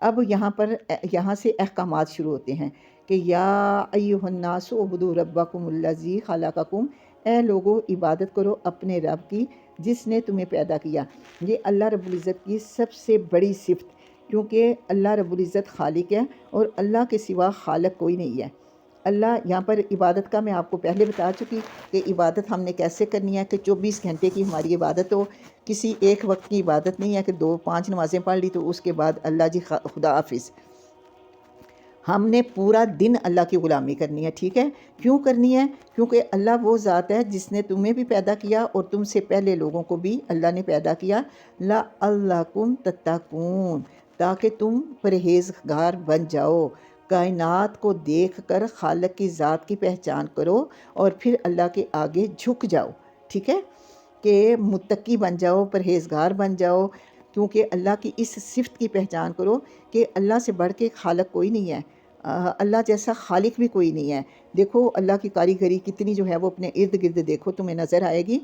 اب یہاں سے احکامات شروع ہوتے ہیں کہ یا ایھا الناس اعبدوا ربکم الذی خلقکم، اے لوگو عبادت کرو اپنے رب کی جس نے تمہیں پیدا کیا۔ یہ اللہ رب العزت کی سب سے بڑی صفت، کیونکہ اللہ رب العزت خالق ہے اور اللہ کے سوا خالق کوئی نہیں ہے۔ اللہ یہاں پر عبادت کا میں آپ کو پہلے بتا چکی کہ عبادت ہم نے کیسے کرنی ہے، کہ 24 گھنٹے کی ہماری عبادت ہو، کسی ایک وقت کی عبادت نہیں ہے کہ 2-5 نمازیں پڑھ لی تو اس کے بعد اللہ جی خدا حافظ۔ ہم نے پورا دن اللہ کی غلامی کرنی ہے، ٹھیک ہے؟ کیوں کرنی ہے؟ کیونکہ اللہ وہ ذات ہے جس نے تمہیں بھی پیدا کیا اور تم سے پہلے لوگوں کو بھی اللہ نے پیدا کیا، لعلکم تتقون، تاکہ تم پرہیزگار بن جاؤ، کائنات کو دیکھ کر خالق کی ذات کی پہچان کرو اور پھر اللہ کے آگے جھک جاؤ، ٹھیک ہے؟ کہ متقی بن جاؤ، پرہیزگار بن جاؤ، کیونکہ اللہ کی اس صفت کی پہچان کرو کہ اللہ سے بڑھ کے خالق کوئی نہیں ہے، اللہ جیسا خالق بھی کوئی نہیں ہے۔ دیکھو اللہ کی کاریگری کتنی جو ہے وہ اپنے ارد گرد دیکھو، تمہیں نظر آئے گی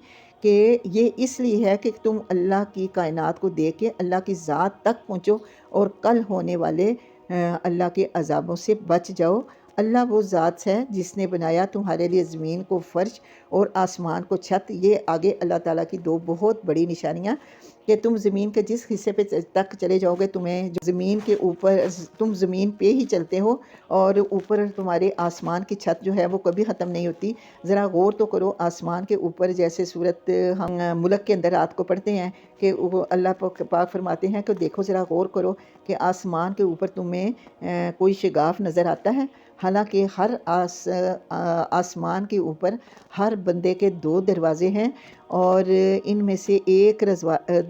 کہ یہ اس لیے ہے کہ تم اللہ کی کائنات کو دیکھ کے اللہ کی ذات تک پہنچو اور کل ہونے والے اللہ کے عذابوں سے بچ جاؤ۔ اللہ وہ ذات ہے جس نے بنایا تمہارے لیے زمین کو فرش اور آسمان کو چھت۔ یہ آگے اللہ تعالیٰ کی دو بہت بڑی نشانیاں کہ تم زمین کے جس حصے پہ تک چلے جاؤ گے، تمہیں جو زمین کے اوپر، تم زمین پہ ہی چلتے ہو اور اوپر تمہارے آسمان کی چھت جو ہے وہ کبھی ختم نہیں ہوتی۔ ذرا غور تو کرو، آسمان کے اوپر جیسے صورت ہم ملک کے اندر رات کو پڑھتے ہیں کہ اللہ پاک فرماتے ہیں کہ دیکھو ذرا غور کرو کہ آسمان کے اوپر تمہیں کوئی شگاف نظر آتا ہے؟ حالانکہ ہر آسمان کے اوپر ہر بندے کے 2 دروازے ہیں اور ان میں سے ایک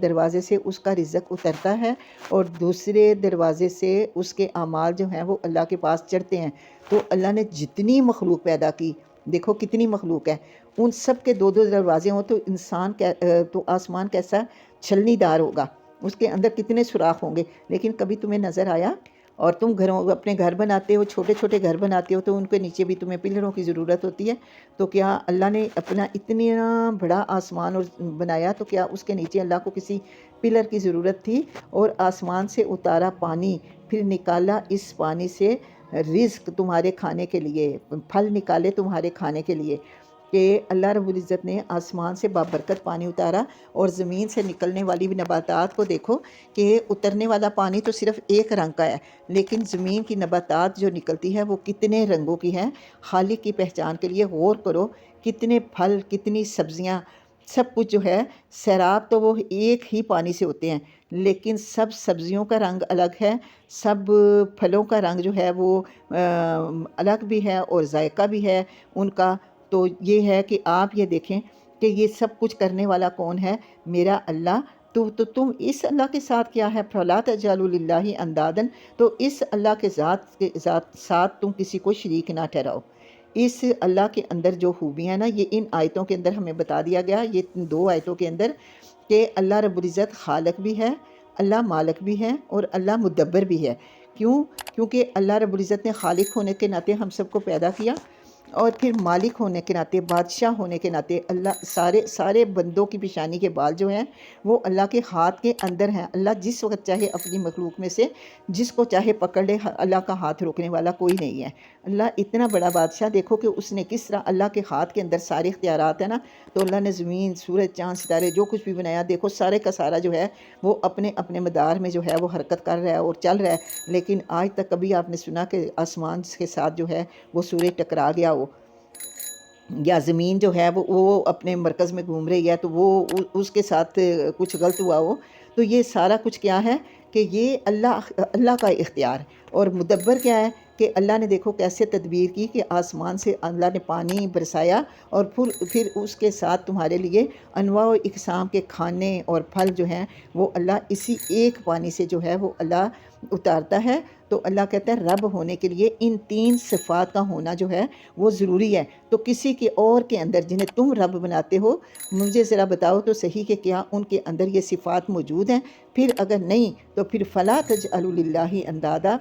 دروازے سے اس کا رزق اترتا ہے اور دوسرے دروازے سے اس کے اعمال جو ہیں وہ اللہ کے پاس چڑھتے ہیں۔ تو اللہ نے جتنی مخلوق پیدا کی، دیکھو کتنی مخلوق ہے، ان سب کے 2 دروازے ہوں تو آسمان کیسا چھلنی دار ہوگا، اس کے اندر کتنے سوراخ ہوں گے۔ لیکن کبھی تمہیں نظر آیا؟ اور تم اپنے گھر بناتے ہو، چھوٹے چھوٹے گھر بناتے ہو تو ان کے نیچے بھی تمہیں پلروں کی ضرورت ہوتی ہے، تو کیا اللہ نے اپنا اتنا بڑا آسمان بنایا تو کیا اس کے نیچے اللہ کو کسی پلر کی ضرورت تھی؟ اور آسمان سے اتارا پانی، پھر نکالا اس پانی سے رزق تمہارے کھانے کے لیے، پھل نکالے تمہارے کھانے کے لیے، کہ اللہ رب العزت نے آسمان سے بابرکت پانی اتارا اور زمین سے نکلنے والی نباتات کو دیکھو کہ اترنے والا پانی تو صرف ایک رنگ کا ہے، لیکن زمین کی نباتات جو نکلتی ہے وہ کتنے رنگوں کی ہیں۔ خالق کی پہچان کے لیے غور کرو، کتنے پھل، کتنی سبزیاں، سب کچھ جو ہے، سیراب تو وہ ایک ہی پانی سے ہوتے ہیں لیکن سب سبزیوں کا رنگ الگ ہے، سب پھلوں کا رنگ جو ہے وہ الگ بھی ہے اور ذائقہ بھی ہے ان کا۔ تو یہ ہے کہ آپ یہ دیکھیں کہ یہ سب کچھ کرنے والا کون ہے؟ میرا اللہ۔ تو تم اس اللہ کے ساتھ کیا ہے؟ فَلَا تَجْعَلُوا لِلَّهِ أَنْدَادًا، تو اس اللہ کے ذات ساتھ تم کسی کو شریک نہ ٹھہراؤ۔ اس اللہ کے اندر جو خوبیاں ہیں نا، یہ ان آیتوں کے اندر ہمیں بتا دیا گیا، یہ 2 آیتوں کے اندر، کہ اللہ رب العزت خالق بھی ہے، اللہ مالک بھی ہے اور اللہ مدبر بھی ہے۔ کیوں؟ کیونکہ اللہ رب العزت نے خالق ہونے کے ناطے ہم سب کو پیدا کیا اور پھر مالک ہونے کے ناطے، بادشاہ ہونے کے ناطے اللہ سارے بندوں کی پیشانی کے بال جو ہیں وہ اللہ کے ہاتھ کے اندر ہیں۔ اللہ جس وقت چاہے اپنی مخلوق میں سے جس کو چاہے پکڑ لے، اللہ کا ہاتھ روکنے والا کوئی نہیں ہے۔ اللہ اتنا بڑا بادشاہ، دیکھو کہ اس نے کس طرح اللہ کے ہاتھ کے اندر سارے اختیارات ہیں نا، تو اللہ نے زمین، سورج، چاند، ستارے جو کچھ بھی بنایا، دیکھو سارے کا سارا جو ہے وہ اپنے اپنے مدار میں جو ہے وہ حرکت کر رہا ہے اور چل رہا ہے۔ لیکن آج تک کبھی آپ نے سنا کہ آسمان کے ساتھ جو ہے وہ سورج ٹکرا گیا ہو، یا زمین جو ہے وہ اپنے مرکز میں گھوم رہی ہے تو وہ اس کے ساتھ کچھ غلط ہوا ہو؟ تو یہ سارا کچھ کیا ہے کہ یہ اللہ کا اختیار۔ اور مدبر کیا ہے کہ اللہ نے دیکھو کیسے تدبیر کی کہ آسمان سے اللہ نے پانی برسایا اور پھر اس کے ساتھ تمہارے لیے انواع و اقسام کے کھانے اور پھل جو ہیں وہ اللہ اسی ایک پانی سے جو ہے وہ اللہ اتارتا ہے۔ تو اللہ کہتا ہے رب ہونے کے لیے ان 3 صفات کا ہونا جو ہے وہ ضروری ہے۔ تو کسی کے اور کے اندر جنہیں تم رب بناتے ہو، مجھے ذرا بتاؤ تو صحیح کہ کیا ان کے اندر یہ صفات موجود ہیں؟ پھر اگر نہیں تو پھر فَلَا تَجْعَلُوا لِلَّهِ أَنْدَادًا،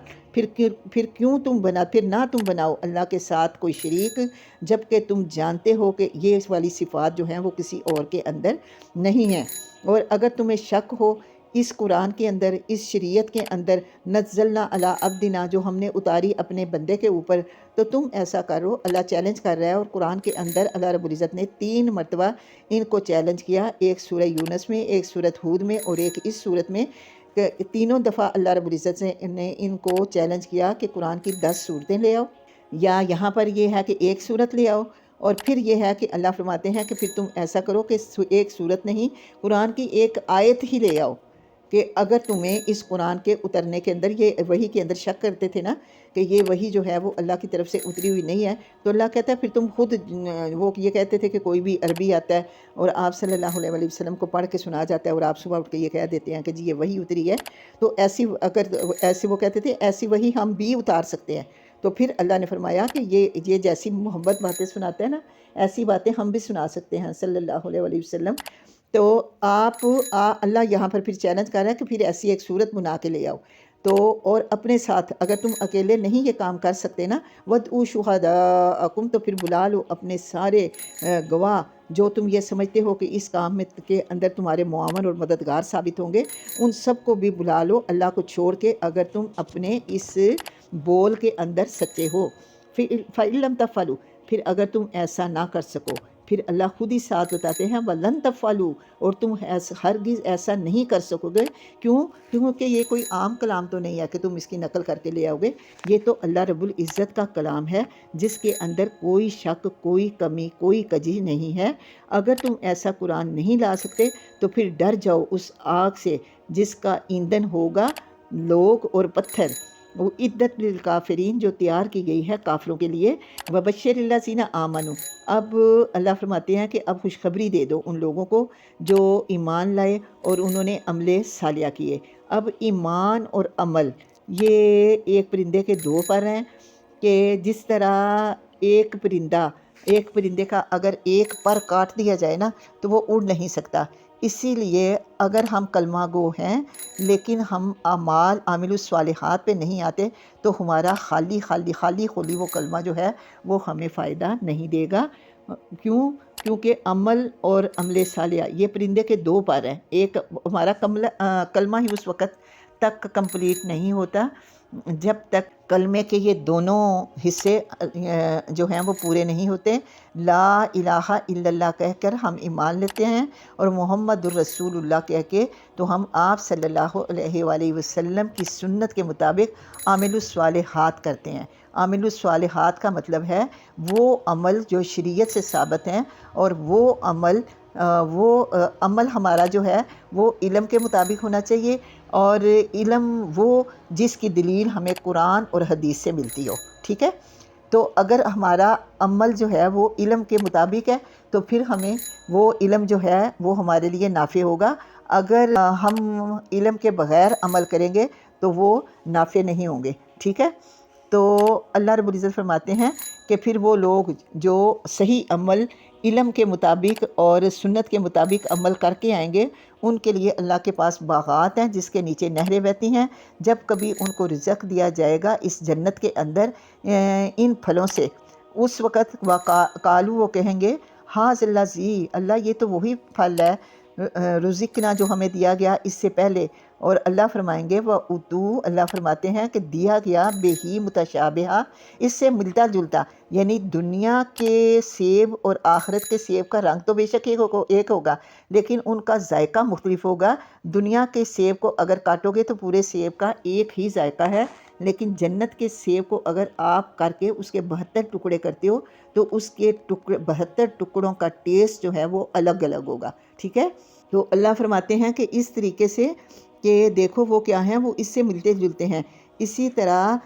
پھر نہ تم بناؤ اللہ کے ساتھ کوئی شریک، جب کہ تم جانتے ہو کہ یہ والی صفات جو ہیں وہ کسی اور کے اندر نہیں ہیں۔ اور اگر تمہیں شک ہو اس قرآن کے اندر، اس شریعت کے اندر، نزلنا علی عبدنا، جو ہم نے اتاری اپنے بندے کے اوپر، تو تم ایسا کرو۔ اللہ چیلنج کر رہا ہے، اور قرآن کے اندر اللہ رب العزت نے 3 مرتبہ ان کو چیلنج کیا، ایک سورہ یونس میں، ایک سورۃ ہود میں، اور ایک اس سورت میں، کہ تینوں دفعہ اللہ رب العزت نے ان کو چیلنج کیا کہ قرآن کی 10 صورتیں لے آؤ، یا یہاں پر یہ ہے کہ ایک صورت لے آؤ، اور پھر یہ ہے کہ اللہ فرماتے ہیں کہ پھر تم ایسا کرو کہ ایک صورت نہیں، قرآن کی ایک آیت ہی لے آؤ، کہ اگر تمہیں اس قرآن کے اترنے کے اندر، یہ وحی کے اندر شک کرتے تھے نا کہ یہ وحی جو ہے وہ اللہ کی طرف سے اتری ہوئی نہیں ہے، تو اللہ کہتا ہے پھر تم خود، وہ یہ کہتے تھے کہ کوئی بھی عربی آتا ہے اور آپ صلی اللہ علیہ وسلم کو پڑھ کے سنا جاتا ہے، اور آپ صبح اٹھ کے یہ کہہ دیتے ہیں کہ جی یہ وحی اتری ہے، تو ایسی، اگر ایسے وہ کہتے تھے ایسی وحی ہم بھی اتار سکتے ہیں، تو پھر اللہ نے فرمایا کہ یہ جیسی محبت باتیں سناتے ہیں نا، ایسی باتیں ہم بھی سنا سکتے ہیں صلی اللہ علیہ وسلم۔ تو اللہ یہاں پر پھر چیلنج کر رہا ہے کہ پھر ایسی ایک صورت بنا کے لے آؤ، تو اور اپنے ساتھ، اگر تم اکیلے نہیں یہ کام کر سکتے نا، وَادْعُوا شُهَدَاءَکُم، تو پھر بلا لو اپنے سارے گواہ جو تم یہ سمجھتے ہو کہ اس کام میں کے اندر تمہارے معاون اور مددگار ثابت ہوں گے، ان سب کو بھی بلا لو اللہ کو چھوڑ کے، اگر تم اپنے اس بول کے اندر سچے ہو۔ فَإِن لَمْ تَفْعَلُوا، پھر اگر تم ایسا نہ کر سکو، پھر اللہ خود ہی ساتھ بتاتے ہیں وَلَن تَفْعَلُوا، اور تم ہرگز ایسا نہیں کر سکو گے، کیونکہ یہ کوئی عام کلام تو نہیں ہے کہ تم اس کی نقل کر کے لے آؤ گے، یہ تو اللہ رب العزت کا کلام ہے جس کے اندر کوئی شک، کوئی کمی، کوئی کجی نہیں ہے۔ اگر تم ایسا قرآن نہیں لا سکتے تو پھر ڈر جاؤ اس آگ سے جس کا ایندھن ہوگا لوگ اور پتھر، وہ عدت للکافرین، جو تیار کی گئی ہے کافروں کے لیے، وبشر الذین آمنوا۔ اب اللہ فرماتے ہیں کہ اب خوشخبری دے دو ان لوگوں کو جو ایمان لائے اور انہوں نے عمل صالحہ کیے۔ اب ایمان اور عمل یہ ایک پرندے کے 2 پر ہیں، کہ جس طرح ایک پرندے کا اگر ایک پر کاٹ دیا جائے نا تو وہ اڑ نہیں سکتا، اسی لیے اگر ہم کلمہ گو ہیں لیکن ہم عامل الصالحات پہ نہیں آتے تو ہمارا خالی وہ کلمہ جو ہے وہ ہمیں فائدہ نہیں دے گا۔ کیونکہ عمل اور عمل صالحہ یہ پرندے کے 2 پر ہیں، ایک ہمارا کلمہ ہی اس وقت تک کمپلیٹ نہیں ہوتا جب تک کلمے کے یہ دونوں حصے جو ہیں وہ پورے نہیں ہوتے۔ لا الہ الا اللہ کہہ کر ہم ایمان لیتے ہیں، اور محمد الرسول اللہ کہہ کے تو ہم آپ صلی اللہ علیہ وآلہ وسلم کی سنت کے مطابق عامل الصالحات کرتے ہیں۔ عامل الصالحات کا مطلب ہے وہ عمل جو شریعت سے ثابت ہیں، اور وہ عمل ہمارا جو ہے وہ علم کے مطابق ہونا چاہیے، اور علم وہ جس کی دلیل ہمیں قرآن اور حدیث سے ملتی ہو، ٹھیک ہے؟ تو اگر ہمارا عمل جو ہے وہ علم کے مطابق ہے تو پھر ہمیں وہ علم جو ہے وہ ہمارے لیے نافع ہوگا، اگر ہم علم کے بغیر عمل کریں گے تو وہ نافع نہیں ہوں گے، ٹھیک ہے؟ تو اللہ رب العزت فرماتے ہیں کہ پھر وہ لوگ جو صحیح عمل علم کے مطابق اور سنت کے مطابق عمل کر کے آئیں گے، ان کے لیے اللہ کے پاس باغات ہیں جس کے نیچے نہریں بہتی ہیں، جب کبھی ان کو رزق دیا جائے گا اس جنت کے اندر ان پھلوں سے، اس وقت قالو وہ کہیں گے ہاذ الذی، اللہ یہ تو وہی پھل ہے رزقنا جو ہمیں دیا گیا اس سے پہلے، اور اللہ فرمائیں گے وَأُوتُوا، اللہ فرماتے ہیں کہ دیا گیا بِہِ متشابہہ، اس سے ملتا جلتا، یعنی دنیا کے سیب اور آخرت کے سیب کا رنگ تو بے شک ایک ہوگا لیکن ان کا ذائقہ مختلف ہوگا۔ دنیا کے سیب کو اگر کاٹو گے تو پورے سیب کا ایک ہی ذائقہ ہے، لیکن جنت کے سیب کو اگر آپ کر کے اس کے 72 ٹکڑے کرتے ہو تو اس کے 72 ٹکڑوں کا ٹیسٹ جو ہے وہ الگ الگ ہوگا، ٹھیک ہے؟ تو اللہ فرماتے ہیں کہ اس طریقے سے کہ دیکھو وہ کیا ہیں، وہ اس سے ملتے جلتے ہیں۔ اسی طرح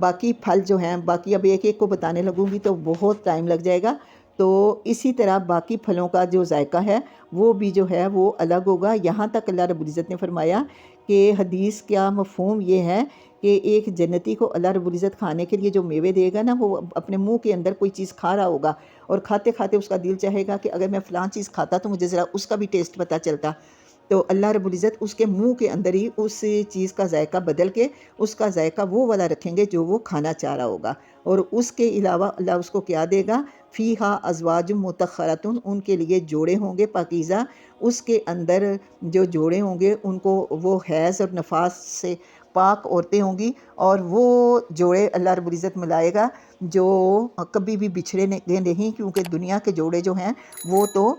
باقی پھل جو ہیں، باقی اب ایک ایک کو بتانے لگوں گی تو بہت ٹائم لگ جائے گا، تو اسی طرح باقی پھلوں کا جو ذائقہ ہے وہ بھی جو ہے وہ الگ ہوگا۔ یہاں تک اللہ رب العزت نے فرمایا کہ حدیث کا مفہوم یہ ہے کہ ایک جنتی کو اللہ رب العزت کھانے کے لیے جو میوے دے گا نا، وہ اپنے منہ کے اندر کوئی چیز کھا رہا ہوگا اور کھاتے کھاتے اس کا دل چاہے گا کہ اگر میں فلاں چیز کھاتا تو مجھے ذرا اس کا بھی ٹیسٹ پتہ چلتا، تو اللہ رب العزت اس کے منہ کے اندر ہی اس چیز کا ذائقہ بدل کے اس کا ذائقہ وہ والا رکھیں گے جو وہ کھانا چاہ رہا ہوگا، اور اس کے علاوہ اللہ اس کو کیا دے گا، فیہا ازواج مطہرۃ، ان کے لیے جوڑے ہوں گے پاکیزہ، اس کے اندر جو جوڑے ہوں گے ان کو وہ حیض اور نفاس سے پاک عورتیں ہوں گی، اور وہ جوڑے اللہ رب العزت ملائے گا جو کبھی بھی بچھڑے نہیں، کیونکہ دنیا کے جوڑے جو ہیں وہ تو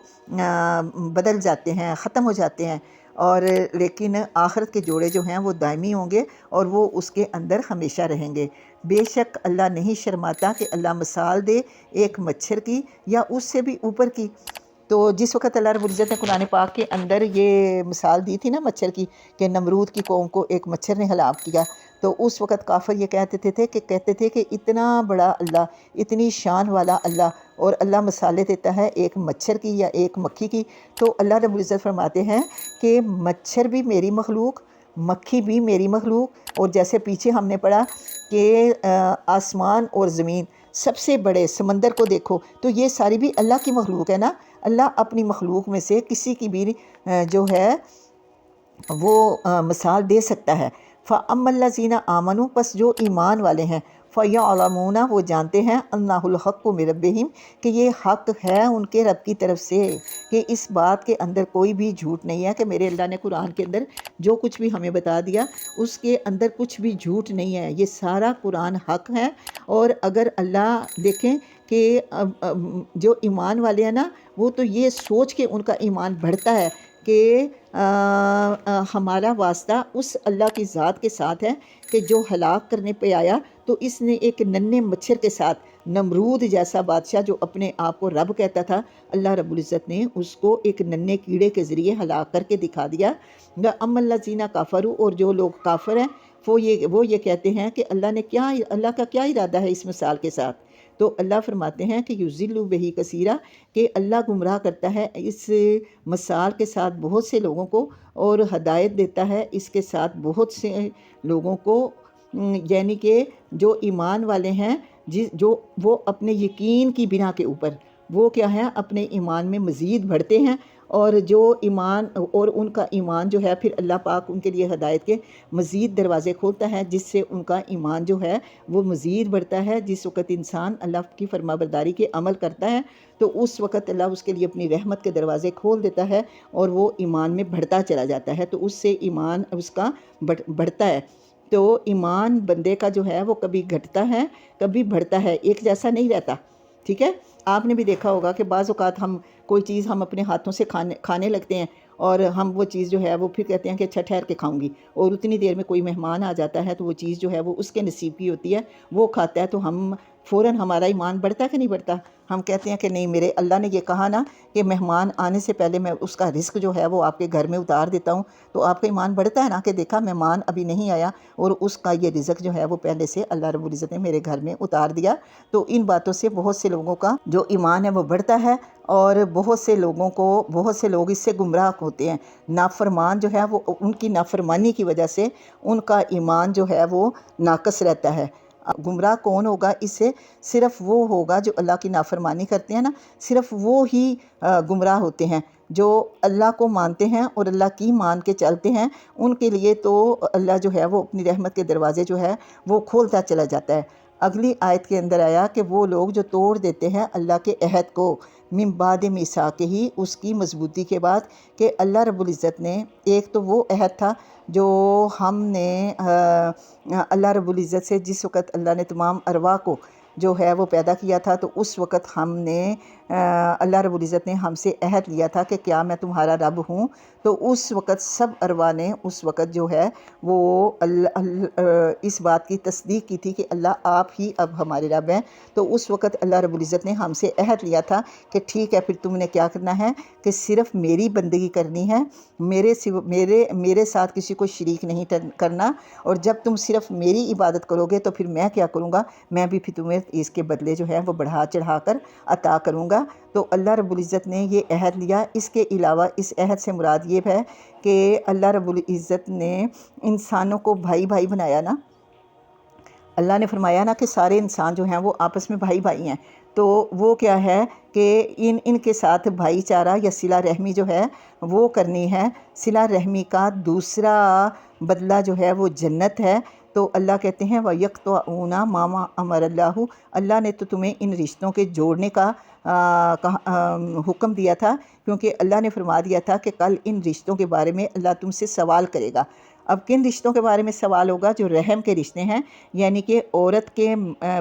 بدل جاتے ہیں، ختم ہو جاتے ہیں، اور لیکن آخرت کے جوڑے جو ہیں وہ دائمی ہوں گے اور وہ اس کے اندر ہمیشہ رہیں گے۔ بے شک اللہ نہیں شرماتا کہ اللہ مثال دے ایک مچھر کی یا اس سے بھی اوپر کی۔ تو جس وقت اللہ رب العزت نے قرآن پاک کے اندر یہ مثال دی تھی نا مچھر کی، کہ نمرود کی قوم کو ایک مچھر نے ہلاک کیا، تو اس وقت کافر یہ کہتے تھے کہ اتنا بڑا اللہ، اتنی شان والا اللہ، اور اللہ مثالیں دیتا ہے ایک مچھر کی یا ایک مکھی کی۔ تو اللہ رب العزت فرماتے ہیں کہ مچھر بھی میری مخلوق، مکھی بھی میری مخلوق، اور جیسے پیچھے ہم نے پڑھا کہ آسمان اور زمین، سب سے بڑے سمندر کو دیکھو، تو یہ ساری بھی اللہ کی مخلوق ہے نا۔ اللہ اپنی مخلوق میں سے کسی کی بھی جو ہے وہ مثال دے سکتا ہے۔ فَأَمَّا الَّذِينَ آمَنُوا، پس جو ایمان والے ہیں، فَيَعْلَمُونَ، وہ جانتے ہیں، أَنَّهُ الْحَقُّ مِن رَبِّهِمْ، کہ یہ حق ہے ان کے رب کی طرف سے، کہ اس بات کے اندر کوئی بھی جھوٹ نہیں ہے، کہ میرے اللہ نے قرآن کے اندر جو کچھ بھی ہمیں بتا دیا اس کے اندر کچھ بھی جھوٹ نہیں ہے، یہ سارا قرآن حق ہے۔ اور اگر اللہ دیکھیں کہ جو ایمان والے ہیں نا، وہ تو یہ سوچ کے ان کا ایمان بڑھتا ہے کہ ہمارا واسطہ اس اللہ کی ذات کے ساتھ ہے کہ جو ہلاک کرنے پہ آیا تو اس نے ایک ننھے مچھر کے ساتھ، نمرود جیسا بادشاہ جو اپنے آپ کو رب کہتا تھا، اللہ رب العزت نے اس کو ایک ننھے کیڑے کے ذریعے ہلاک کر کے دکھا دیا۔ اما الذین کفروا، اور جو لوگ کافر ہیں وہ یہ کہتے ہیں کہ اللہ کا کیا ارادہ ہے اس مثال کے ساتھ، تو اللہ فرماتے ہیں کہ یضل بہ کثیرا، کہ اللہ گمراہ کرتا ہے اس مثال کے ساتھ بہت سے لوگوں کو، اور ہدایت دیتا ہے اس کے ساتھ بہت سے لوگوں کو، یعنی کہ جو ایمان والے ہیں، جو وہ اپنے یقین کی بنا کے اوپر وہ کیا ہے، اپنے ایمان میں مزید بڑھتے ہیں، اور جو ایمان اور ان کا ایمان جو ہے پھر اللہ پاک ان کے لیے ہدایت کے مزید دروازے کھولتا ہے، جس سے ان کا ایمان جو ہے وہ مزید بڑھتا ہے۔ جس وقت انسان اللہ کی فرما برداری کے عمل کرتا ہے تو اس وقت اللہ اس کے لیے اپنی رحمت کے دروازے کھول دیتا ہے، اور وہ ایمان میں بڑھتا چلا جاتا ہے، تو اس سے ایمان اس کا بڑھتا ہے۔ تو ایمان بندے کا جو ہے وہ کبھی گھٹتا ہے کبھی بڑھتا ہے، ایک جیسا نہیں رہتا، ٹھیک ہے۔ آپ نے بھی دیکھا ہوگا کہ بعض اوقات ہم کوئی چیز ہم اپنے ہاتھوں سے کھانے لگتے ہیں، اور ہم وہ چیز جو ہے وہ پھر کہتے ہیں کہ اچھا ٹھہر کے کھاؤں گی، اور اتنی دیر میں کوئی مہمان آ جاتا ہے تو وہ چیز جو ہے وہ اس کے نصیب کی ہوتی ہے، وہ کھاتا ہے، تو ہم فوراً ہمارا ایمان بڑھتا کہ نہیں بڑھتا؟ ہم کہتے ہیں کہ نہیں، میرے اللہ نے یہ کہا نا کہ مہمان آنے سے پہلے میں اس کا رزق جو ہے وہ آپ کے گھر میں اتار دیتا ہوں، تو آپ کا ایمان بڑھتا ہے نا کہ دیکھا مہمان ابھی نہیں آیا اور اس کا یہ رزق جو ہے وہ پہلے سے اللہ رب العزت نے میرے گھر میں اتار دیا۔ تو ان باتوں سے بہت سے لوگوں کا جو ایمان ہے وہ بڑھتا ہے، اور بہت سے لوگ اس سے گمراہ ہوتے ہیں۔ نافرمان جو ہے وہ ان کی نافرمانی کی وجہ سے ان کا ایمان جو ہے وہ ناقص رہتا ہے۔ گمراہ کون ہوگا اس سے؟ صرف وہ ہوگا جو اللہ کی نافرمانی کرتے ہیں نا، صرف وہ ہی گمراہ ہوتے ہیں۔ جو اللہ کو مانتے ہیں اور اللہ کی مان کے چلتے ہیں، ان کے لیے تو اللہ جو ہے وہ اپنی رحمت کے دروازے جو ہے وہ کھولتا چلا جاتا ہے۔ اگلی آیت کے اندر آیا کہ وہ لوگ جو توڑ دیتے ہیں اللہ کے عہد کو، من بعد میثاقہ، اس کی مضبوطی کے بعد، کہ اللہ رب العزت نے ایک تو وہ عہد تھا جو ہم نے اللہ رب العزت سے جس وقت اللہ نے تمام ارواح کو جو ہے وہ پیدا کیا تھا، تو اس وقت ہم نے اللہ رب العزت نے ہم سے عہد لیا تھا کہ کیا میں تمہارا رب ہوں، تو اس وقت سب ارواح نے اس وقت جو ہے وہ اس بات کی تصدیق کی تھی کہ اللہ آپ ہی اب ہمارے رب ہیں۔ تو اس وقت اللہ رب العزت نے ہم سے عہد لیا تھا کہ ٹھیک ہے، پھر تم نے کیا کرنا ہے کہ صرف میری بندگی کرنی ہے، میرے ساتھ کسی کو شریک نہیں کرنا، اور جب تم صرف میری عبادت کرو گے تو پھر میں کیا کروں گا، میں بھی پھر تمہیں اس کے بدلے جو ہے وہ بڑھا چڑھا کر عطا کروں گا۔ تو اللہ رب العزت نے یہ عہد لیا۔ اس کے علاوہ اس عہد سے مراد یہ ہے کہ اللہ رب العزت نے انسانوں کو بھائی بھائی بنایا نا، اللہ نے فرمایا نا کہ سارے انسان جو ہیں وہ آپس میں بھائی بھائی ہیں، تو وہ کیا ہے کہ ان کے ساتھ بھائی چارہ یا صلہ رحمی جو ہے وہ کرنی ہے۔ صلہ رحمی کا دوسرا بدلہ جو ہے وہ جنت ہے۔ تو اللہ کہتے ہیں وَيَقْطَعُونَ مَا أَمَرَ اللَّهُ، اللہ نے تو تمہیں ان رشتوں کے جوڑنے کا حکم دیا تھا، کیونکہ اللہ نے فرما دیا تھا کہ کل ان رشتوں کے بارے میں اللہ تم سے سوال کرے گا۔ اب کن رشتوں کے بارے میں سوال ہوگا؟ جو رحم کے رشتے ہیں، یعنی کہ عورت کے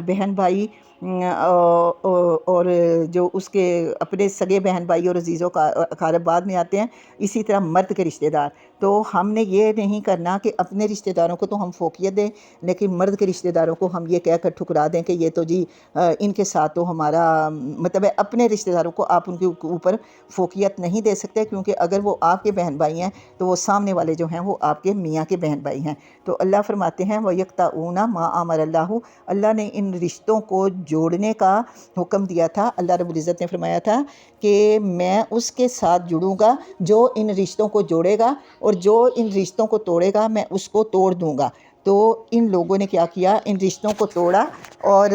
بہن بھائی اور جو اس کے اپنے سگے بہن بھائی اور عزیزوں کا اقارب بعد میں آتے ہیں، اسی طرح مرد کے رشتہ دار۔ تو ہم نے یہ نہیں کرنا کہ اپنے رشتہ داروں کو تو ہم فوقیت دیں، لیکن مرد کے رشتہ داروں کو ہم یہ کہہ کر ٹھکرا دیں کہ یہ تو جی ان کے ساتھ تو ہمارا مطلب ہے، اپنے رشتہ داروں کو آپ ان کے اوپر فوقیت نہیں دے سکتے، کیونکہ اگر وہ آپ کے بہن بھائی ہیں تو وہ سامنے والے جو ہیں وہ آپ کے میاں کے بہن بھائی ہیں۔ تو اللہ فرماتے ہیں وَيَقْطَعُونَ مَا أَمَرَ اللَّهُ، اللہ نے ان رشتوں کو جوڑنے کا حکم دیا تھا۔ اللہ رب العزت نے فرمایا تھا کہ میں اس کے ساتھ جڑوں گا جو ان رشتوں کو جوڑے گا، اور جو ان رشتوں کو توڑے گا میں اس کو توڑ دوں گا۔ تو ان لوگوں نے کیا کیا؟ ان رشتوں کو توڑا، اور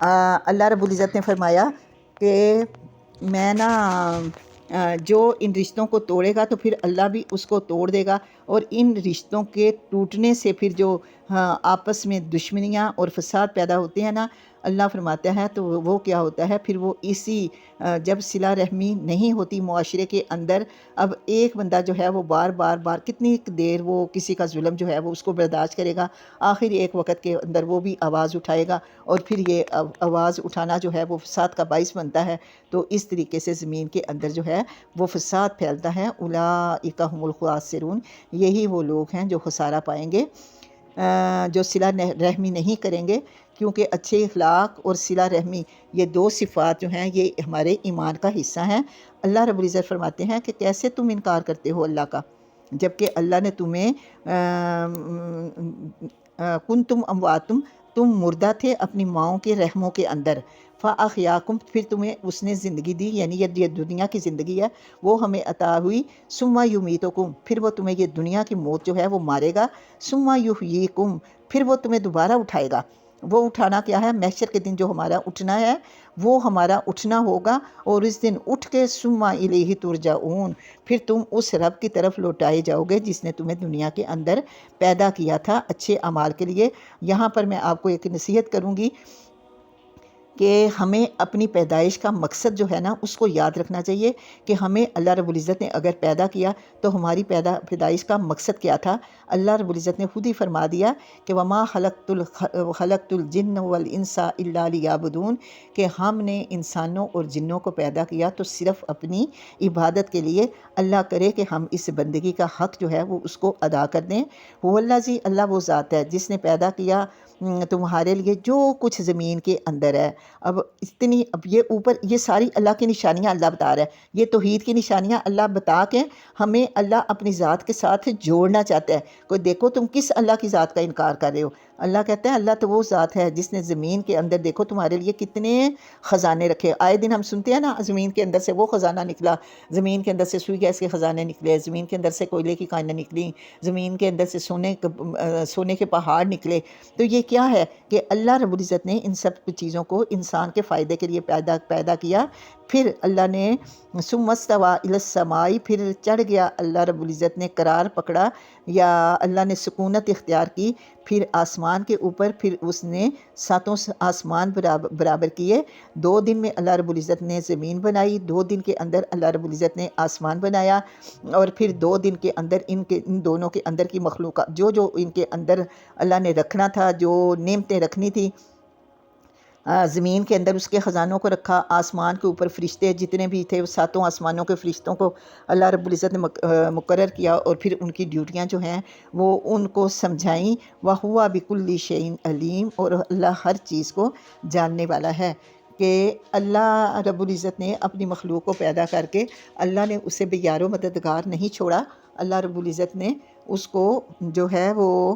اللہ رب العزت نے فرمایا کہ میں جو ان رشتوں کو توڑے گا تو پھر اللہ بھی اس کو توڑ دے گا، اور ان رشتوں کے ٹوٹنے سے پھر جو آپس میں دشمنیاں اور فساد پیدا ہوتے ہیں نا، اللہ فرماتا ہے تو وہ کیا ہوتا ہے پھر وہ اسی جب صلہ رحمی نہیں ہوتی معاشرے کے اندر، اب ایک بندہ جو ہے وہ بار بار کتنی دیر وہ کسی کا ظلم جو ہے وہ اس کو برداشت کرے گا، آخر ایک وقت کے اندر وہ بھی آواز اٹھائے گا، اور پھر یہ آواز اٹھانا جو ہے وہ فساد کا باعث بنتا ہے۔ تو اس طریقے سے زمین کے اندر جو ہے وہ فساد پھیلتا ہے۔ اولئک هم الخاسرون، یہی وہ لوگ ہیں جو خسارہ پائیں گے، جو صلہ رحمی نہیں کریں گے، کیونکہ اچھے اخلاق اور صلہ رحمی یہ دو صفات جو ہیں یہ ہمارے ایمان کا حصہ ہیں۔ اللہ رب العزت فرماتے ہیں کہ کیسے تم انکار کرتے ہو اللہ کا، جبکہ اللہ نے تمہیں کنتم امواتم، تم مردہ تھے اپنی ماؤں کے رحموں کے اندر، فاحیاکم، پھر تمہیں اس نے زندگی دی، یعنی یہ دنیا کی زندگی ہے وہ ہمیں عطا ہوئی، ثم یمیتکم، پھر وہ تمہیں یہ دنیا کی موت جو ہے وہ مارے گا، ثم یحییکم، پھر وہ تمہیں دوبارہ اٹھائے گا۔ وہ اٹھانا کیا ہے؟ محشر کے دن جو ہمارا اٹھنا ہے وہ ہمارا اٹھنا ہوگا، اور اس دن اٹھ کے ثم الیہ ترجعون، پھر تم اس رب کی طرف لوٹائے جاؤ گے جس نے تمہیں دنیا کے اندر پیدا کیا تھا اچھے اعمال کے لیے۔ یہاں پر میں آپ کو ایک نصیحت کروں گی کہ ہمیں اپنی پیدائش کا مقصد جو ہے نا اس کو یاد رکھنا چاہیے کہ ہمیں اللہ رب العزت نے اگر پیدا کیا تو ہماری پیدائش کا مقصد کیا تھا۔ اللہ رب العزت نے خود ہی فرما دیا کہ وما خلقت الجن والانس الا لیعبدون، کہ ہم نے انسانوں اور جنوں کو پیدا کیا تو صرف اپنی عبادت کے لیے، اللہ کرے کہ ہم اس بندگی کا حق جو ہے وہ اس کو ادا کر دیں۔ وہ اللہ وہ ذات ہے جس نے پیدا کیا تمہارے لیے جو کچھ زمین کے اندر ہے۔ اب یہ اوپر یہ ساری اللہ کی نشانیاں اللہ بتا رہا ہے، یہ توحید کی نشانیاں اللہ بتا کے ہمیں اللہ اپنی ذات کے ساتھ جوڑنا چاہتا ہے۔ کوئی دیکھو تم کس اللہ کی ذات کا انکار کر رہے ہو؟ اللہ کہتا ہے اللہ تو وہ ذات ہے جس نے زمین کے اندر دیکھو تمہارے لیے کتنے خزانے رکھے۔ آئے دن ہم سنتے ہیں نا زمین کے اندر سے وہ خزانہ نکلا، زمین کے اندر سے سوئی گیس کے خزانے نکلے، زمین کے اندر سے کوئلے کی کانیں نکلیں، زمین کے اندر سے سونے کے پہاڑ نکلے۔ تو یہ کیا ہے کہ اللہ رب العزت نے ان سب چیزوں کو انسان کے فائدے کے لیے پیدا کیا۔ پھر اللہ نے ثم استوى الى السماء، پھر چڑھ گیا اللہ رب العزت نے قرار پکڑا یا اللہ نے سکونت اختیار کی پھر آسمان کے اوپر، پھر اس نے ساتوں آسمان برابر کیے۔ 2 دن میں اللہ رب العزت نے زمین بنائی، 2 دن کے اندر اللہ رب العزت نے آسمان بنایا، اور پھر 2 دن کے اندر ان دونوں کے اندر کی مخلوقات جو ان کے اندر اللہ نے رکھنا تھا، جو نعمتیں رکھنی تھی زمین کے اندر اس کے خزانوں کو رکھا، آسمان کے اوپر فرشتے جتنے بھی تھے وہ 7 آسمانوں کے فرشتوں کو اللہ رب العزت نے مقرر کیا، اور پھر ان کی ڈیوٹیاں جو ہیں وہ ان کو سمجھائیں۔ وَهُوَ بِكُلِّ شَيْءٍ عَلِيمٌ، اور اللہ ہر چیز کو جاننے والا ہے۔ کہ اللہ رب العزت نے اپنی مخلوق کو پیدا کر کے اللہ نے اسے بے یار و مددگار نہیں چھوڑا، اللہ رب العزت نے اس کو جو ہے وہ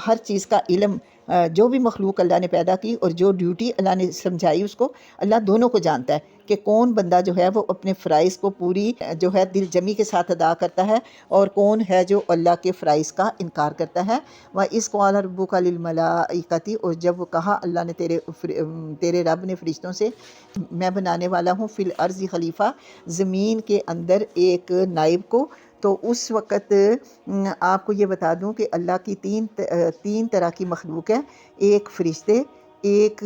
ہر چیز کا علم، جو بھی مخلوق اللہ نے پیدا کی اور جو ڈیوٹی اللہ نے سمجھائی اس کو، اللہ دونوں کو جانتا ہے کہ کون بندہ جو ہے وہ اپنے فرائض کو پوری جو ہے دل جمی کے ساتھ ادا کرتا ہے، اور کون ہے جو اللہ کے فرائض کا انکار کرتا ہے۔ وَإِذْ قَالَ رَبُّكَ لِلْمَلَائِكَةِ، اور جب وہ کہا اللہ نے تیرے رب نے فرشتوں سے، میں بنانے والا ہوں فی الارض خلیفہ، زمین کے اندر ایک نائب کو۔ تو اس وقت آپ کو یہ بتا دوں کہ اللہ کی تین طرح کی مخلوق ہے، ایک فرشتے، ایک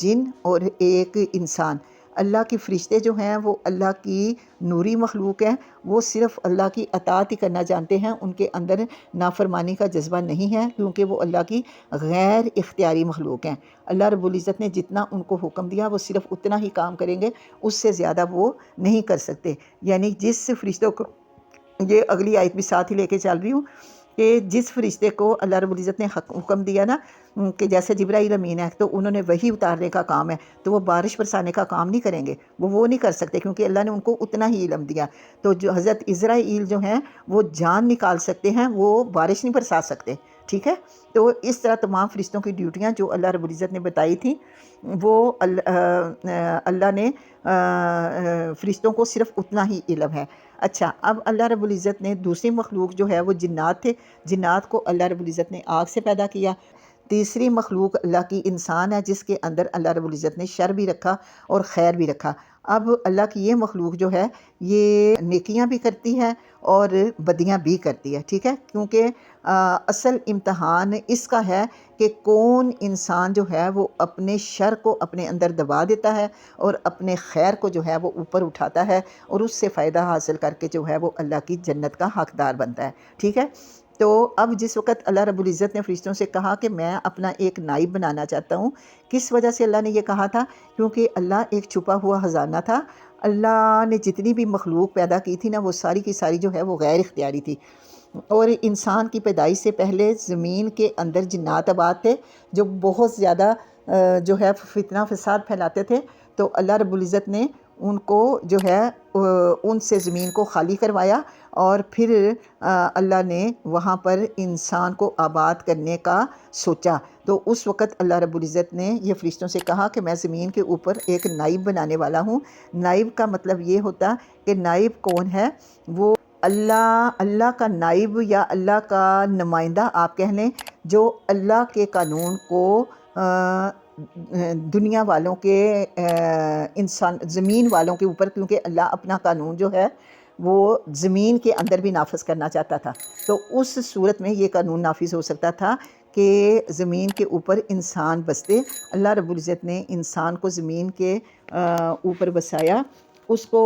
جن اور ایک انسان۔ اللہ کے فرشتے جو ہیں وہ اللہ کی نوری مخلوق ہیں، وہ صرف اللہ کی اطاعت ہی کرنا جانتے ہیں، ان کے اندر نافرمانی کا جذبہ نہیں ہے، کیونکہ وہ اللہ کی غیر اختیاری مخلوق ہیں۔ اللہ رب العزت نے جتنا ان کو حکم دیا وہ صرف اتنا ہی کام کریں گے، اس سے زیادہ وہ نہیں کر سکتے۔ یعنی جس فرشتوں کو، یہ اگلی آیت بھی ساتھ ہی لے کے چل رہی ہوں، کہ جس فرشتے کو اللہ رب العزت نے حکم دیا نا کہ جیسے جبرائیل امین ہے تو انہوں نے وحی اتارنے کا کام ہے، تو وہ بارش برسانے کا کام نہیں کریں گے، وہ نہیں کر سکتے، کیونکہ اللہ نے ان کو اتنا ہی علم دیا۔ تو جو حضرت اسرائیل جو ہیں وہ جان نکال سکتے ہیں، وہ بارش نہیں برسا سکتے، ٹھیک ہے۔ تو اس طرح تمام فرشتوں کی ڈیوٹیاں جو اللہ رب العزت نے بتائی تھیں، وہ اللہ نے فرشتوں کو صرف اتنا ہی علم ہے۔ اچھا، اب اللہ رب العزت نے دوسری مخلوق جو ہے وہ جنات تھے، جنات کو اللہ رب العزت نے آگ سے پیدا کیا۔ تیسری مخلوق اللہ کی انسان ہے، جس کے اندر اللہ رب العزت نے شر بھی رکھا اور خیر بھی رکھا۔ اب اللہ کی یہ مخلوق جو ہے یہ نیکیاں بھی کرتی ہے اور بدیاں بھی کرتی ہے، ٹھیک ہے، کیونکہ اصل امتحان اس کا ہے کہ کون انسان جو ہے وہ اپنے شر کو اپنے اندر دبا دیتا ہے اور اپنے خیر کو جو ہے وہ اوپر اٹھاتا ہے اور اس سے فائدہ حاصل کر کے جو ہے وہ اللہ کی جنت کا حقدار بنتا ہے، ٹھیک ہے۔ تو اب جس وقت اللہ رب العزت نے فرشتوں سے کہا کہ میں اپنا ایک نائب بنانا چاہتا ہوں، کس وجہ سے اللہ نے یہ کہا تھا؟ کیونکہ اللہ ایک چھپا ہوا خزانہ تھا۔ اللہ نے جتنی بھی مخلوق پیدا کی تھی نا، وہ ساری کی ساری جو ہے وہ غیر اختیاری تھی، اور انسان کی پیدائش سے پہلے زمین کے اندر جنات آباد تھے جو بہت زیادہ جو ہے فتنہ فساد پھیلاتے تھے۔ تو اللہ رب العزت نے ان کو جو ہے ان سے زمین کو خالی کروایا، اور پھر اللہ نے وہاں پر انسان کو آباد کرنے کا سوچا۔ تو اس وقت اللہ رب العزت نے یہ فرشتوں سے کہا کہ میں زمین کے اوپر ایک نائب بنانے والا ہوں۔ نائب کا مطلب یہ ہوتا کہ نائب کون ہے؟ وہ اللہ کا نائب یا اللہ کا نمائندہ آپ کہہ لیں، جو اللہ کے قانون کو دنیا والوں کے انسان زمین والوں کے اوپر، کیونکہ اللہ اپنا قانون جو ہے وہ زمین کے اندر بھی نافذ کرنا چاہتا تھا، تو اس صورت میں یہ قانون نافذ ہو سکتا تھا کہ زمین کے اوپر انسان بستے۔ اللہ رب العزت نے انسان کو زمین کے اوپر بسایا، اس کو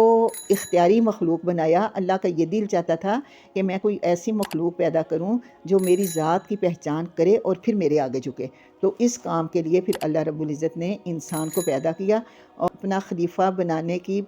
اختیاری مخلوق بنایا۔ اللہ کا یہ دل چاہتا تھا کہ میں کوئی ایسی مخلوق پیدا کروں جو میری ذات کی پہچان کرے اور پھر میرے آگے جھکے۔ تو اس کام کے لیے پھر اللہ رب العزت نے انسان کو پیدا کیا اور اپنا خلیفہ بنانے کی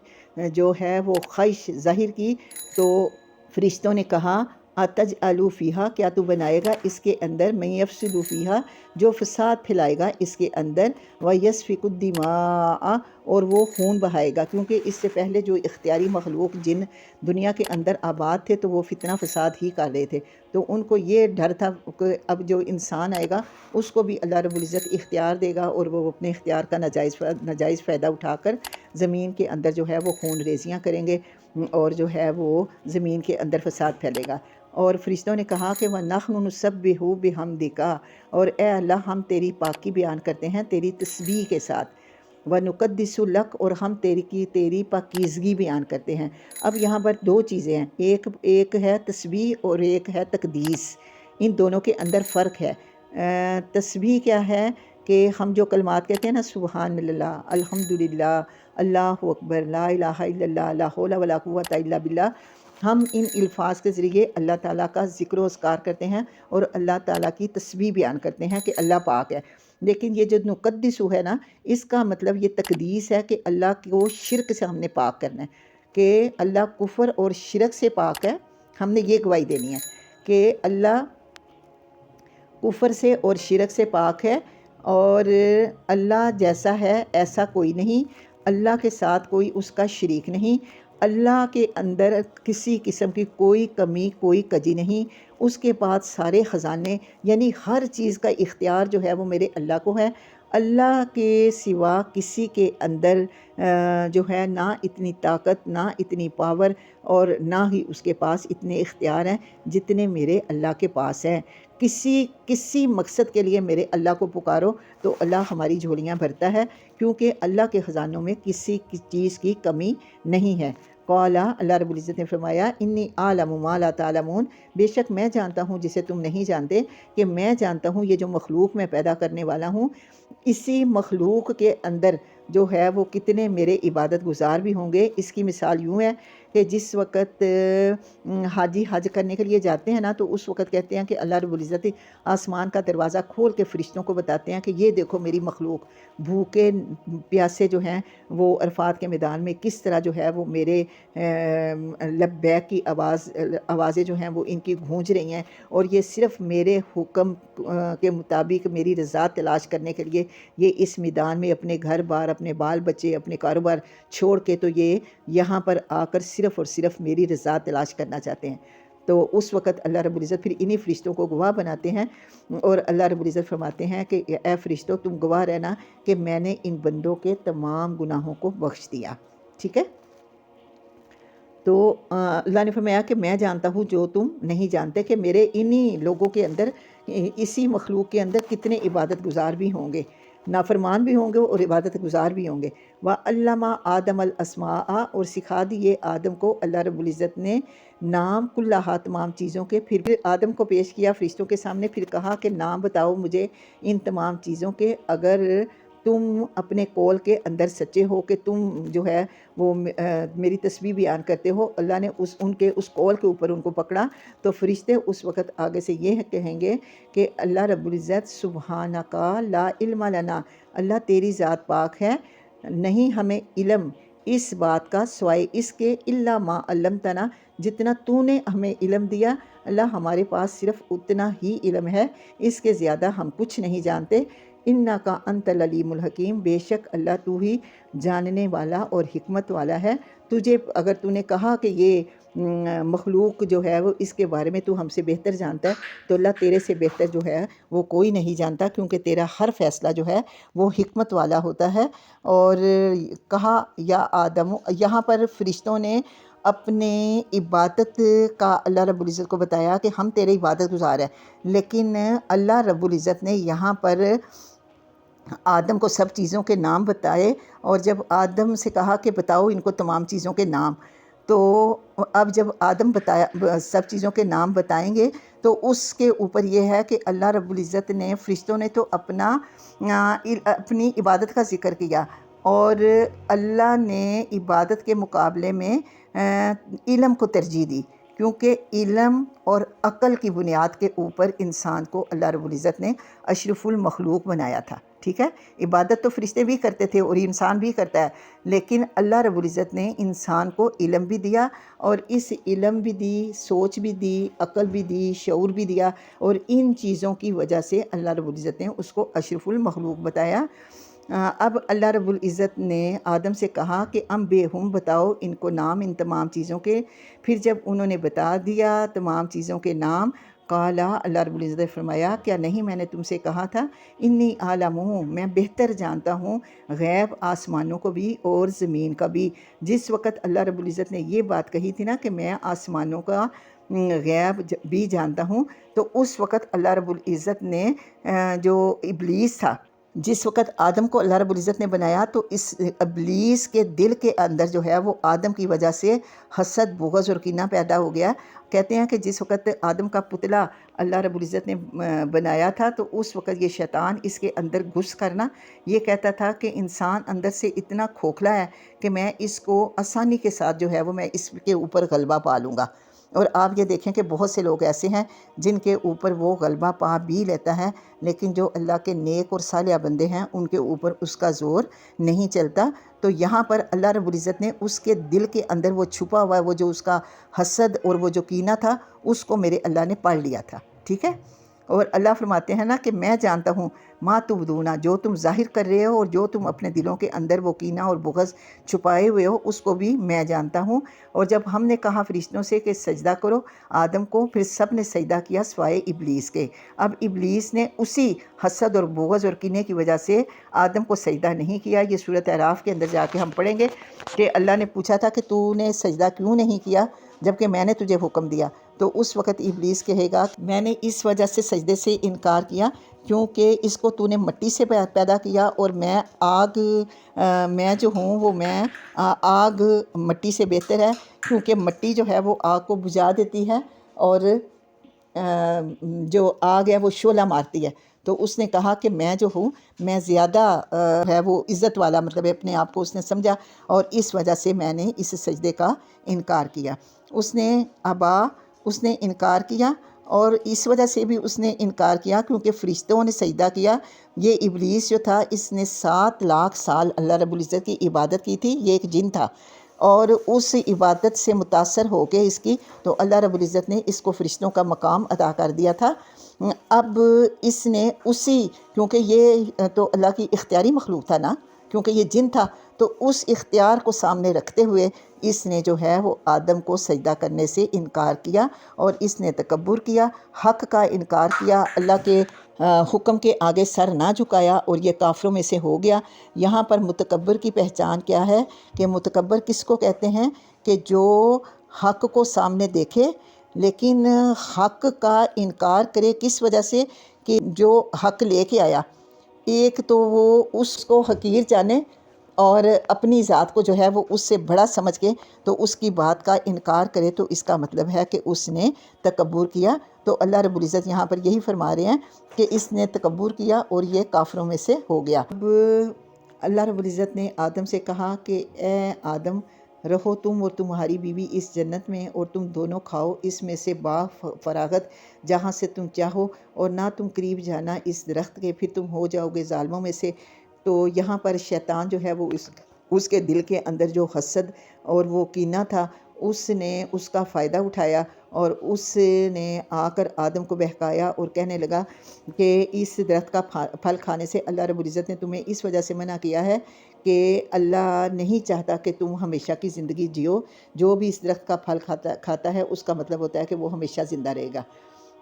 جو ہے وہ خواہش ظاہر کی۔ تو فرشتوں نے کہا اتجعل فیہا، کیا تو بنائے گا اس کے اندر من یفسد فیہا، جو فساد پھیلائے گا اس کے اندر، ویسفک الدماء، اور وہ خون بہائے گا، کیونکہ اس سے پہلے جو اختیاری مخلوق جن دنیا کے اندر آباد تھے تو وہ فتنہ فساد ہی کر رہے تھے، تو ان کو یہ ڈر تھا کہ اب جو انسان آئے گا اس کو بھی اللہ رب العزت اختیار دے گا اور وہ اپنے اختیار کا ناجائز فائدہ اٹھا کر زمین کے اندر جو ہے وہ خون ریزیاں کریں گے اور جو ہے وہ زمین کے اندر فساد پھیلے گا۔ اور فرشتوں نے کہا کہ وَنَحْنُ نُسَبِّحُ بِحَمْدِكَ، اور اے اللہ ہم تیری پاکی بیان کرتے ہیں تیری تسبیح کے ساتھ، وَنُقَدِّسُ لَكَ، اور ہم تیری پاکیزگی بیان کرتے ہیں۔ اب یہاں پر دو چیزیں ہیں، ایک ہے تسبیح اور ایک ہے تقدیس، ان دونوں کے اندر فرق ہے۔ تسبیح کیا ہے کہ ہم جو کلمات کہتے ہیں نا، سبحان اللہ، الحمدللہ، اللہ اکبر، لا الہ الا اللہ، لا حول ولا قوۃ الا باللہ، ہم ان الفاظ کے ذریعے اللہ تعالیٰ کا ذکر و اذکار کرتے ہیں اور اللہ تعالیٰ کی تسبیح بیان کرتے ہیں کہ اللہ پاک ہے۔ لیکن یہ جو نقدس ہے نا، اس کا مطلب یہ تقدیس ہے کہ اللہ کو شرک سے ہم نے پاک کرنا ہے، کہ اللہ کفر اور شرک سے پاک ہے۔ ہم نے یہ گواہی دینی ہے کہ اللہ کفر سے اور شرک سے پاک ہے، اور اللہ جیسا ہے ایسا کوئی نہیں، اللہ کے ساتھ کوئی اس کا شریک نہیں، اللہ کے اندر کسی قسم کی کوئی کمی کوئی کجی نہیں، اس کے بعد سارے خزانے، یعنی ہر چیز کا اختیار جو ہے وہ میرے اللہ کو ہے۔ اللہ کے سوا کسی کے اندر جو ہے نہ اتنی طاقت، نہ اتنی پاور، اور نہ ہی اس کے پاس اتنے اختیار ہیں جتنے میرے اللہ کے پاس ہیں۔ کسی مقصد کے لیے میرے اللہ کو پکارو تو اللہ ہماری جھولیاں بھرتا ہے، کیونکہ اللہ کے خزانوں میں کسی چیز کی کمی نہیں ہے۔ قالا، اللہ رب العزت نے فرمایا، انی اعلم ما لا تعلمون، بے شک میں جانتا ہوں جسے تم نہیں جانتے، کہ میں جانتا ہوں یہ جو مخلوق میں پیدا کرنے والا ہوں، اسی مخلوق کے اندر جو ہے وہ کتنے میرے عبادت گزار بھی ہوں گے۔ اس کی مثال یوں ہے کہ جس وقت حاجی حج کرنے کے لیے جاتے ہیں نا، تو اس وقت کہتے ہیں کہ اللہ رب العزت آسمان کا دروازہ کھول کے فرشتوں کو بتاتے ہیں کہ یہ دیکھو میری مخلوق بھوکے پیاسے جو ہیں وہ عرفات کے میدان میں کس طرح جو ہے وہ میرے لبیک کی آوازیں جو ہیں وہ ان کی گونج رہی ہیں، اور یہ صرف میرے حکم کے مطابق میری رضا تلاش کرنے کے لیے یہ اس میدان میں اپنے گھر بار، اپنے بال بچے، اپنے کاروبار چھوڑ کے تو یہ یہاں پر آ کر صرف اور صرف میری رضا تلاش کرنا چاہتے ہیں۔ تو اس وقت اللہ رب العزت پھر انہی فرشتوں کو گواہ بناتے ہیں، اور اللہ رب العزت فرماتے ہیں کہ اے فرشتوں، تم گواہ رہنا کہ میں نے ان بندوں کے تمام گناہوں کو بخش دیا۔ ٹھیک ہے؟ تو اللہ نے فرمایا کہ میں جانتا ہوں جو تم نہیں جانتے، کہ میرے انہی لوگوں کے اندر، اسی مخلوق کے اندر کتنے عبادت گزار بھی ہوں گے، نافرمان بھی ہوں گے اور عبادت گزار بھی ہوں گے۔ وَعَلَّمَ آدَمَ الْأَسْمَاءَ، اور سکھا دیے آدم کو اللہ رب العزت نے نام، کلھا تمام چیزوں کے۔ پھر آدم کو پیش کیا فرشتوں کے سامنے، پھر کہا کہ نام بتاؤ مجھے ان تمام چیزوں کے، اگر تم اپنے قول کے اندر سچے ہو کہ تم جو ہے وہ میری تسبیح بیان کرتے ہو۔ اللہ نے ان کے اس قول کے اوپر ان کو پکڑا، تو فرشتے اس وقت آگے سے یہ کہیں گے کہ اللہ رب العزت سبحانک لا علم لنا، اللہ تیری ذات پاک ہے، نہیں ہمیں علم اس بات کا سوائے اس کے، الا ما علمتنا، جتنا تو نے ہمیں علم دیا، اللہ ہمارے پاس صرف اتنا ہی علم ہے، اس کے زیادہ ہم کچھ نہیں جانتے۔ انکا انت العلیم الحکیم، بے شک اللہ تو ہی جاننے والا اور حکمت والا ہے۔ تجھے اگر تو نے کہا کہ یہ مخلوق جو ہے وہ اس کے بارے میں تو ہم سے بہتر جانتا ہے، تو اللہ تیرے سے بہتر جو ہے وہ کوئی نہیں جانتا، کیونکہ تیرا ہر فیصلہ جو ہے وہ حکمت والا ہوتا ہے۔ اور کہا یا آدم، یہاں پر فرشتوں نے اپنے عبادت کا اللہ رب العزت کو بتایا کہ ہم تیرے عبادت گزار ہیں، لیکن اللہ رب العزت نے یہاں پر آدم کو سب چیزوں کے نام بتائے، اور جب آدم سے کہا کہ بتاؤ ان کو تمام چیزوں کے نام، تو اب جب آدم سب چیزوں کے نام بتائیں گے تو اس کے اوپر یہ ہے کہ اللہ رب العزت نے، فرشتوں نے تو اپنی عبادت کا ذکر کیا، اور اللہ نے عبادت کے مقابلے میں علم کو ترجیح دی، کیونکہ علم اور عقل کی بنیاد کے اوپر انسان کو اللہ رب العزت نے اشرف المخلوق بنایا تھا۔ ٹھیک ہے؟ عبادت تو فرشتے بھی کرتے تھے اور انسان بھی کرتا ہے، لیکن اللہ رب العزت نے انسان کو علم بھی دیا، اور اس علم بھی دی، سوچ بھی دی، عقل بھی دی، شعور بھی دیا، اور ان چیزوں کی وجہ سے اللہ رب العزت نے اس کو اشرف المخلوق بتایا۔ اب اللہ رب العزت نے آدم سے کہا کہ بے بتاؤ ان کو نام ان تمام چیزوں کے۔ پھر جب انہوں نے بتا دیا تمام چیزوں کے نام، قالا، اللہ رب العزت نے فرمایا کیا نہیں میں نے تم سے کہا تھا، انی عالم، میں بہتر جانتا ہوں غیب آسمانوں کو بھی اور زمین کا بھی۔ جس وقت اللہ رب العزت نے یہ بات کہی تھی نا کہ میں آسمانوں کا غیب بھی جانتا ہوں، تو اس وقت اللہ رب العزت نے جو ابلیس تھا، جس وقت آدم کو اللہ رب العزت نے بنایا، تو اس ابلیس کے دل کے اندر جو ہے وہ آدم کی وجہ سے حسد، بغض اور کینہ پیدا ہو گیا۔ کہتے ہیں کہ جس وقت آدم کا پتلا اللہ رب العزت نے بنایا تھا، تو اس وقت یہ شیطان اس کے اندر گھس کرنا یہ کہتا تھا کہ انسان اندر سے اتنا کھوکھلا ہے کہ میں اس کو آسانی کے ساتھ جو ہے وہ میں اس کے اوپر غلبہ پا لوں گا۔ اور آپ یہ دیکھیں کہ بہت سے لوگ ایسے ہیں جن کے اوپر وہ غلبہ پا بھی لیتا ہے، لیکن جو اللہ کے نیک اور صالح بندے ہیں ان کے اوپر اس کا زور نہیں چلتا۔ تو یہاں پر اللہ رب العزت نے اس کے دل کے اندر وہ چھپا ہوا وہ جو اس کا حسد اور وہ جو کینہ تھا، اس کو میرے اللہ نے پڑھ لیا تھا۔ ٹھیک ہے؟ اور اللہ فرماتے ہیں نا کہ میں جانتا ہوں ما تبدونا، جو تم ظاہر کر رہے ہو اور جو تم اپنے دلوں کے اندر وہ کینہ اور بغض چھپائے ہوئے ہو اس کو بھی میں جانتا ہوں۔ اور جب ہم نے کہا فرشتوں سے کہ سجدہ کرو آدم کو، پھر سب نے سجدہ کیا سوائے ابلیس کے۔ اب ابلیس نے اسی حسد اور بغض اور کینے کی وجہ سے آدم کو سجدہ نہیں کیا۔ یہ سورۃ اعراف کے اندر جا کے ہم پڑھیں گے کہ اللہ نے پوچھا تھا کہ تو نے سجدہ کیوں نہیں کیا جبکہ میں نے تجھے حکم دیا؟ تو اس وقت ابلیس کہے گا میں نے اس وجہ سے سجدے سے انکار کیا کیونکہ اس کو تو نے مٹی سے پیدا کیا اور میں آگ، میں جو ہوں وہ میں آگ مٹی سے بہتر ہے، کیونکہ مٹی جو ہے وہ آگ کو بجھا دیتی ہے اور جو آگ ہے وہ شعلہ مارتی ہے۔ تو اس نے کہا کہ میں جو ہوں میں زیادہ ہے وہ عزت والا، مطلب اپنے آپ کو اس نے سمجھا اور اس وجہ سے میں نے اس سجدے کا انکار کیا۔ اس نے انکار کیا اور اس وجہ سے بھی اس نے انکار کیا کیونکہ فرشتوں نے سجدہ کیا۔ یہ ابلیس جو تھا اس نے 7 لاکھ سال اللہ رب العزت کی عبادت کی تھی، یہ ایک جن تھا، اور اس عبادت سے متاثر ہو کے اس کی تو اللہ رب العزت نے اس کو فرشتوں کا مقام عطا کر دیا تھا۔ اب اس نے کیونکہ یہ تو اللہ کی اختیاری مخلوق تھا نا، کیونکہ یہ جن تھا، تو اس اختیار کو سامنے رکھتے ہوئے اس نے جو ہے وہ آدم کو سجدہ کرنے سے انکار کیا اور اس نے تکبر کیا، حق کا انکار کیا، اللہ کے حکم کے آگے سر نہ جھکایا اور یہ کافروں میں سے ہو گیا۔ یہاں پر متکبر کی پہچان کیا ہے کہ متکبر کس کو کہتے ہیں؟ کہ جو حق کو سامنے دیکھے لیکن حق کا انکار کرے۔ کس وجہ سے؟ کہ جو حق لے کے آیا، ایک تو وہ اس کو حقیر جانے اور اپنی ذات کو جو ہے وہ اس سے بڑا سمجھ کے تو اس کی بات کا انکار کرے، تو اس کا مطلب ہے کہ اس نے تکبر کیا۔ تو اللہ رب العزت یہاں پر یہی فرما رہے ہیں کہ اس نے تکبر کیا اور یہ کافروں میں سے ہو گیا۔ اب اللہ رب العزت نے آدم سے کہا کہ اے آدم، رہو تم اور تمہاری بیوی اس جنت میں اور تم دونوں کھاؤ اس میں سے باغ فراغت جہاں سے تم چاہو، اور نہ تم قریب جانا اس درخت کے، پھر تم ہو جاؤ گے ظالموں میں سے۔ تو یہاں پر شیطان جو ہے وہ اس کے دل کے اندر جو حسد اور وہ کینہ تھا اس نے اس کا فائدہ اٹھایا اور اس نے آ کر آدم کو بہکایا اور کہنے لگا کہ اس درخت کا پھل کھانے سے اللہ رب العزت نے تمہیں اس وجہ سے منع کیا ہے کہ اللہ نہیں چاہتا کہ تم ہمیشہ کی زندگی جیو۔ جو بھی اس درخت کا پھل کھاتا ہے اس کا مطلب ہوتا ہے کہ وہ ہمیشہ زندہ رہے گا،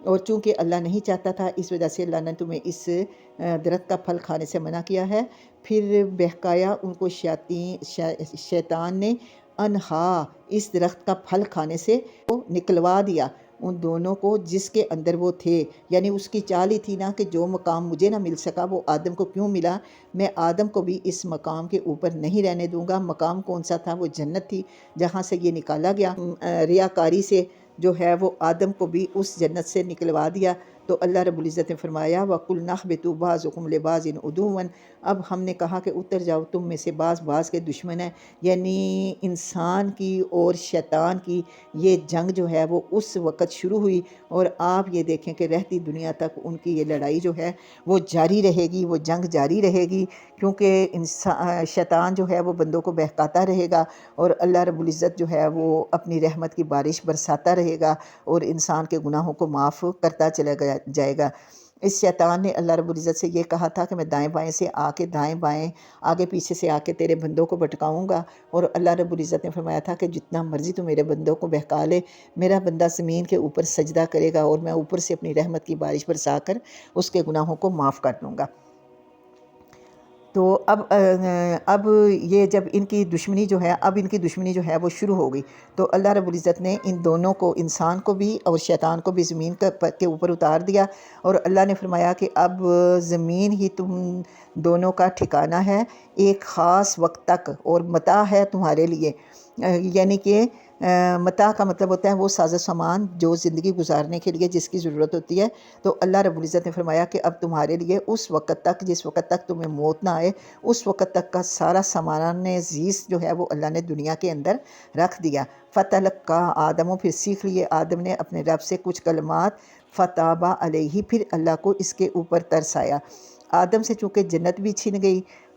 اور چونکہ اللہ نہیں چاہتا تھا اس وجہ سے اللہ نے تمہیں اس درخت کا پھل کھانے سے منع کیا ہے۔ پھر بہکایا ان کو شیطان نے انہا اس درخت کا پھل کھانے سے وہ نکلوا دیا ان دونوں کو جس کے اندر وہ تھے، یعنی اس کی چال ہی تھی نا کہ جو مقام مجھے نہ مل سکا وہ آدم کو کیوں ملا، میں آدم کو بھی اس مقام کے اوپر نہیں رہنے دوں گا۔ مقام کون سا تھا؟ وہ جنت تھی جہاں سے یہ نکالا گیا، ریاکاری سے جو ہے وہ آدم کو بھی اس جنت سے نکلوا دیا۔ تو اللہ رب العزت نے فرمایا وَقُلْنَا اهْبِطُوا بَعْضُكُمْ لِبَعْضٍ عُدُوًّا، اب ہم نے کہا کہ اتر جاؤ تم میں سے بعض کے دشمن ہیں، یعنی انسان کی اور شیطان کی یہ جنگ جو ہے وہ اس وقت شروع ہوئی، اور آپ یہ دیکھیں کہ رہتی دنیا تک ان کی یہ لڑائی جو ہے وہ جاری رہے گی، وہ جنگ جاری رہے گی، کیونکہ شیطان جو ہے وہ بندوں کو بہکاتا رہے گا اور اللہ رب العزت جو ہے وہ اپنی رحمت کی بارش برساتا رہے گا اور انسان کے گناہوں کو معاف کرتا چلا جائے گا۔ اس شیطان نے اللہ رب العزت سے یہ کہا تھا کہ میں دائیں بائیں سے آ کے دائیں بائیں آگے پیچھے سے آ کے تیرے بندوں کو بھٹکاؤں گا، اور اللہ رب العزت نے فرمایا تھا کہ جتنا مرضی تو میرے بندوں کو بہکا لے، میرا بندہ زمین کے اوپر سجدہ کرے گا اور میں اوپر سے اپنی رحمت کی بارش برسا کر اس کے گناہوں کو معاف کر دوں گا۔ تو اب یہ جب ان کی دشمنی جو ہے وہ شروع ہو گئی، تو اللہ رب العزت نے ان دونوں کو، انسان کو بھی اور شیطان کو بھی زمین کے اوپر اتار دیا، اور اللہ نے فرمایا کہ اب زمین ہی تم دونوں کا ٹھکانہ ہے ایک خاص وقت تک، اور متاع ہے تمہارے لیے، یعنی کہ متاع کا مطلب ہوتا ہے وہ ساز و سامان جو زندگی گزارنے کے لیے جس کی ضرورت ہوتی ہے۔ تو اللہ رب العزت نے فرمایا کہ اب تمہارے لیے اس وقت تک، جس وقت تک تمہیں موت نہ آئے، اس وقت تک کا سارا سامان زیست جو ہے وہ اللہ نے دنیا کے اندر رکھ دیا۔ فَتَلَقَّىٰ آدَمُ، پھر سیکھ لیے آدم نے اپنے رب سے کچھ کلمات، فَتَابَ عَلَيْهِ، پھر اللہ کو اس کے اوپر ترس آیا۔ آدم سے چونکہ جنت بھی چھن گئی